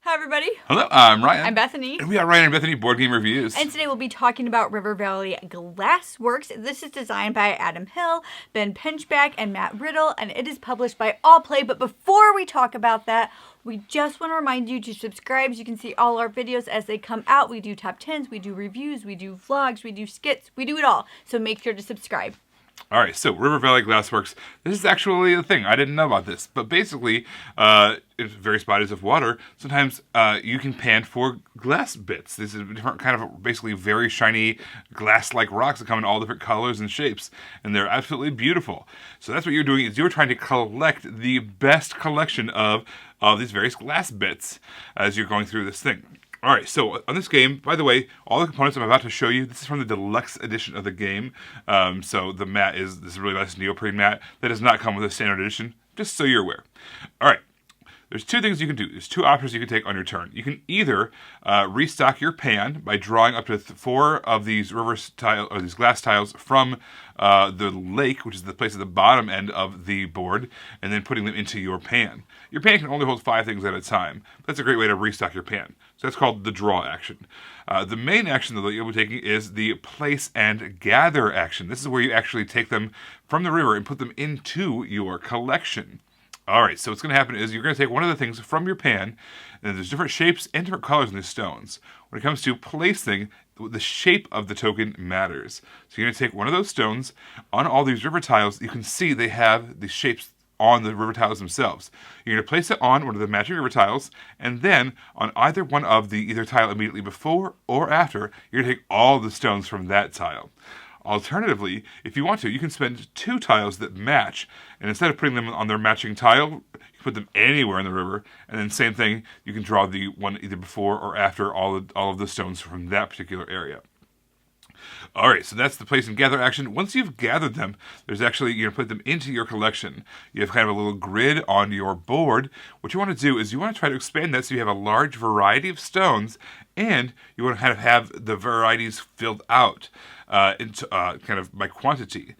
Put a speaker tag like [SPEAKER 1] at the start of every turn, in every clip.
[SPEAKER 1] Hi, everybody.
[SPEAKER 2] Hello, I'm Ryan.
[SPEAKER 1] I'm Bethany.
[SPEAKER 2] And we are Ryan and Bethany Board Game Reviews.
[SPEAKER 1] And today we'll be talking about River Valley Glassworks. This is designed by Adam Hill, Ben Pinchback, and Matt Riddle, and it is published by Allplay. But before we talk about that, we just want to remind you to subscribe so you can see all our videos as they come out. We do top 10s, we do reviews, we do vlogs, we do skits, we do it all. So make sure to subscribe.
[SPEAKER 2] All right, so River Valley Glassworks. This is actually a thing. I didn't know about this. But basically, in various bodies of water, sometimes you can pan for glass bits. These are different kind of basically very shiny glass-like rocks that come in all different colors and shapes. And they're absolutely beautiful. So that's what you're doing, is you're trying to collect the best collection of these various glass bits as you're going through this thing. All right, so on this game, by the way, all the components I'm about to show you, this is from the deluxe edition of the game. So the mat is this really nice neoprene mat that does not come with a standard edition, just so you're aware. All right, there's two things you can do. There's two options you can take on your turn. You can either restock your pan by drawing up to 4 of these these glass tiles from the lake, which is the place at the bottom end of the board, and then putting them into your pan. Your pan can only hold 5 things at a time. That's a great way to restock your pan. So that's called the draw action. The main action that you'll be taking is the place and gather action. This is where you actually take them from the river and put them into your collection. All right, so what's going to happen is you're going to take one of the things from your pan, and there's different shapes and different colors in these stones. When it comes to placing, the shape of the token matters. So you're going to take one of those stones. On all these river tiles, you can see they have the shapes on the river tiles themselves. You're going to place it on one of the matching river tiles, and then on either one of the either tile immediately before or after, you're going to take all the stones from that tile. Alternatively, if you want to, you can spend 2 tiles that match, and instead of putting them on their matching tile, you can put them anywhere in the river, and then same thing, you can draw the one either before or after all of the stones from that particular area. All right, so that's the place and gather action. Once you've gathered them, you're going to put them into your collection. You have kind of a little grid on your board. What you want to do is you want to try to expand that so you have a large variety of stones, and you want to kind of have the varieties filled out into kind of by quantity.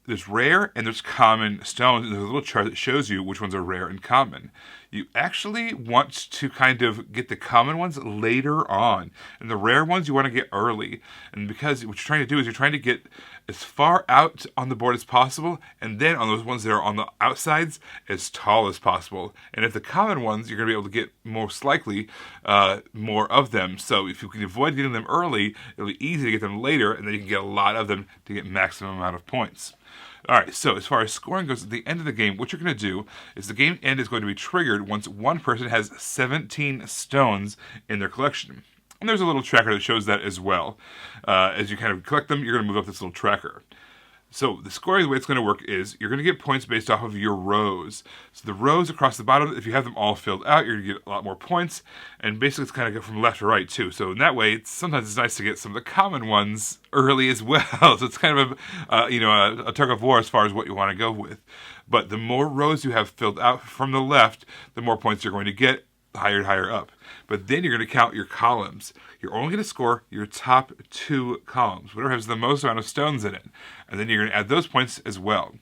[SPEAKER 2] There's rare and there's common stones, and there's a little chart that shows you which ones are rare and common. You actually want to kind of get the common ones later on, and the rare ones you want to get early. And because what you're trying to do is you're trying to get as far out on the board as possible, and then on those ones that are on the outsides, as tall as possible. And if the common ones, you're going to be able to get most likely more of them. So if you can avoid getting them early, it'll be easy to get them later, and then you can get a lot of them to get maximum amount of points. All right, so as far as scoring goes, at the end of the game, what you're going to do is the game end is going to be triggered once one person has 17 stones in their collection. And there's a little tracker that shows that as well. As you kind of collect them, you're going to move up this little tracker. So the scoring, the way it's going to work is you're going to get points based off of your rows. So the rows across the bottom, if you have them all filled out, you're going to get a lot more points. And basically it's kind of go from left to right too. So in that way, sometimes it's nice to get some of the common ones early as well. So it's kind of a tug of war as far as what you want to go with. But the more rows you have filled out from the left, the more points you're going to get. Higher and higher up. But then you're going to count your columns. You're only going to score your top 2 columns, whatever has the most amount of stones in it. And then you're going to add those points as well.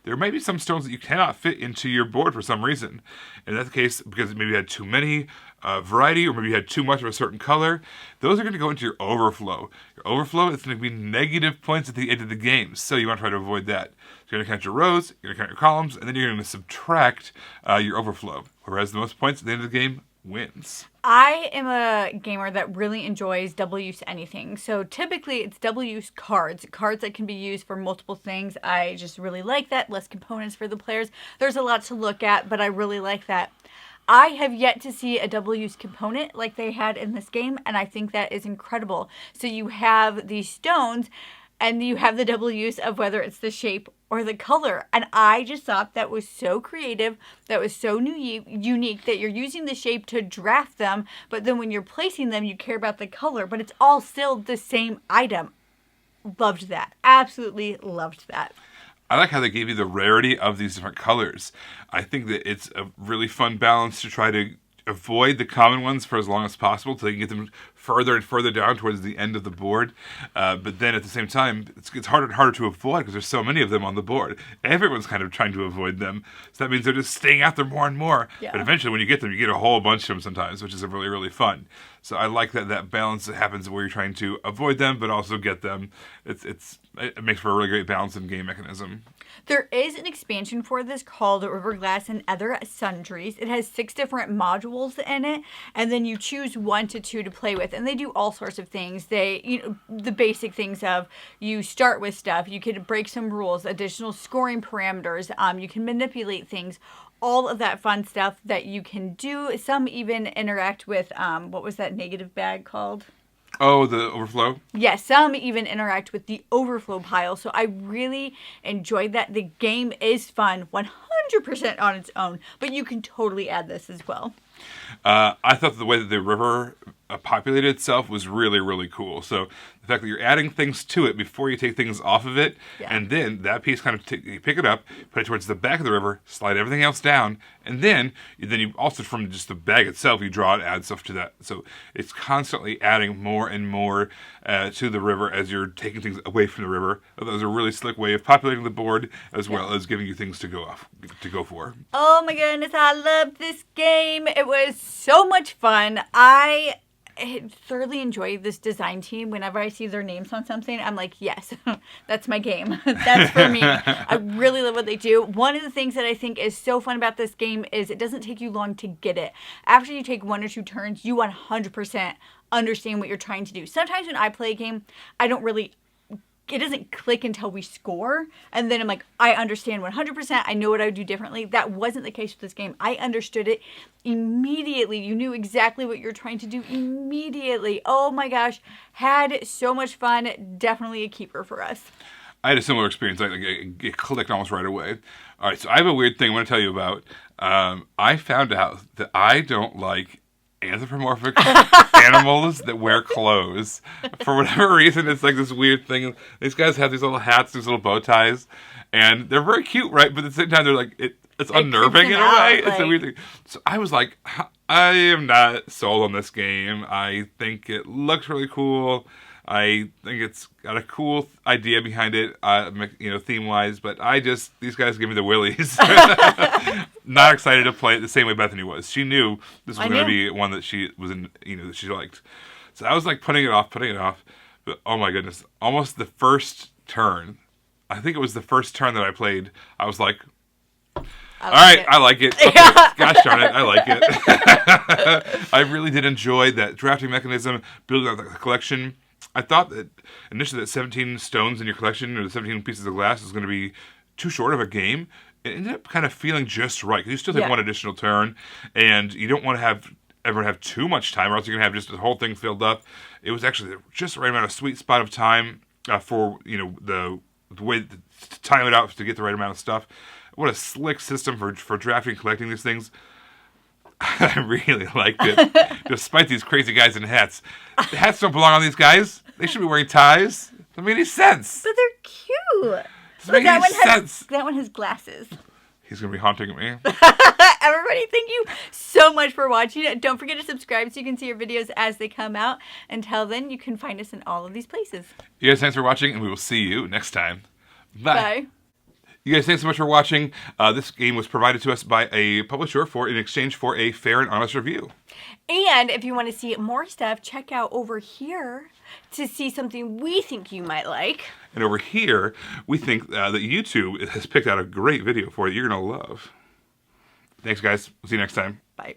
[SPEAKER 2] There may be some stones that you cannot fit into your board for some reason. In that case, because maybe you had too many variety, or maybe you had too much of a certain color, those are going to go into your overflow. Your overflow is going to be negative points at the end of the game, so you want to try to avoid that. So you're going to count your rows, you're going to count your columns, and then you're going to subtract your overflow. Whoever has the most points at the end of the game wins.
[SPEAKER 1] I am a gamer that really enjoys double-use anything. So typically it's double-use cards that can be used for multiple things. I just really like that. Less components for the players. There's a lot to look at, but I really like that. I have yet to see a double-use component like they had in this game, and I think that is incredible. So you have these stones, and you have the double use of whether it's the shape or the color. And I just thought that was so creative, that was so unique, that you're using the shape to draft them, but then when you're placing them, you care about the color, but it's all still the same item. Loved that. Absolutely loved that.
[SPEAKER 2] I like how they gave you the rarity of these different colors. I think that it's a really fun balance to try to avoid the common ones for as long as possible so you can get them further and further down towards the end of the board. But then at the same time, it's harder and harder to avoid because there's so many of them on the board. Everyone's kind of trying to avoid them. So that means they're just staying out there more and more.
[SPEAKER 1] Yeah.
[SPEAKER 2] But eventually when you get them, you get a whole bunch of them sometimes, which is really, really fun. So I like that balance that happens where you're trying to avoid them, but also get them. It makes for a really great balance and game mechanism.
[SPEAKER 1] There is an expansion for this called River Glass and Other Sundries. It has 6 different modules in it, and then you choose 1 to 2 to play with, and they do all sorts of things. The basic things of you start with stuff, you can break some rules, additional scoring parameters, you can manipulate things, all of that fun stuff that you can do. Some even interact with, what was that negative bag called?
[SPEAKER 2] Oh, the overflow?
[SPEAKER 1] Yes, some even interact with the overflow pile. So I really enjoyed that. The game is fun, 100% on its own, but you can totally add this as well.
[SPEAKER 2] I thought the way that the river populated itself was really, really cool. So the fact that you're adding things to it before you take things off of it, and then that piece kind of you pick it up, put it towards the back of the river, slide everything else down, and then you also from just the bag itself, you draw and add stuff to that. So it's constantly adding more and more to the river as you're taking things away from the river. That was a really slick way of populating the board as well as giving you things to go for.
[SPEAKER 1] Oh my goodness, I loved this game. It was so much fun. I thoroughly enjoy this design team. Whenever I see their names on something, I'm like, yes, that's my game. That's for me. I really love what they do. One of the things that I think is so fun about this game is it doesn't take you long to get it. After you take 1 or 2 turns, you 100% understand what you're trying to do. Sometimes when I play a game, it doesn't click until we score. And then I'm like, I understand 100%. I know what I would do differently. That wasn't the case with this game. I understood it immediately. You knew exactly what you're trying to do immediately. Oh my gosh. Had so much fun. Definitely a keeper for us.
[SPEAKER 2] I had a similar experience. It clicked almost right away. All right, so I have a weird thing I want to tell you about. I found out that I don't like anthropomorphic animals that wear clothes. For whatever reason, it's like this weird thing. These guys have these little hats, these little bow ties, and they're very cute, right? But at the same time, they're like, it's unnerving in a way. It's a weird thing. So I was like, I am not sold on this game. I think it looks really cool. I think it's got a cool idea behind it, theme-wise, but these guys give me the willies. Not excited to play it the same way Bethany was. She knew this was going to be one that she was in, that she liked. So I was like putting it off, but oh my goodness, almost the first turn, I think it was the first turn that I played, I was like, I like it. Okay. Gosh darn it, I like it. I really did enjoy that drafting mechanism, building out the collection. I thought that initially that 17 stones in your collection or the 17 pieces of glass is going to be too short of a game. It ended up kind of feeling just right. You still take 1 additional turn, and you don't want to ever have too much time, or else you're going to have just the whole thing filled up. It was actually just the right amount of sweet spot of time for the way to time it out to get the right amount of stuff. What a slick system for drafting and collecting these things. I really liked it, despite these crazy guys in hats. The hats don't belong on these guys. They should be wearing ties. Doesn't make any sense.
[SPEAKER 1] But they're cute.
[SPEAKER 2] Doesn't make any sense.
[SPEAKER 1] That one has glasses.
[SPEAKER 2] He's going to be haunting me.
[SPEAKER 1] Everybody, thank you so much for watching. Don't forget to subscribe so you can see our videos as they come out. Until then, you can find us in all of these places.
[SPEAKER 2] You guys, thanks for watching, and we will see you next time. Bye.
[SPEAKER 1] Bye.
[SPEAKER 2] You guys, thanks so much for watching. This game was provided to us by a publisher in exchange for a fair and honest review.
[SPEAKER 1] And if you want to see more stuff, check out over here to see something we think you might like.
[SPEAKER 2] And over here, we think that YouTube has picked out a great video for you you're going to love. Thanks, guys. We'll see you next time.
[SPEAKER 1] Bye.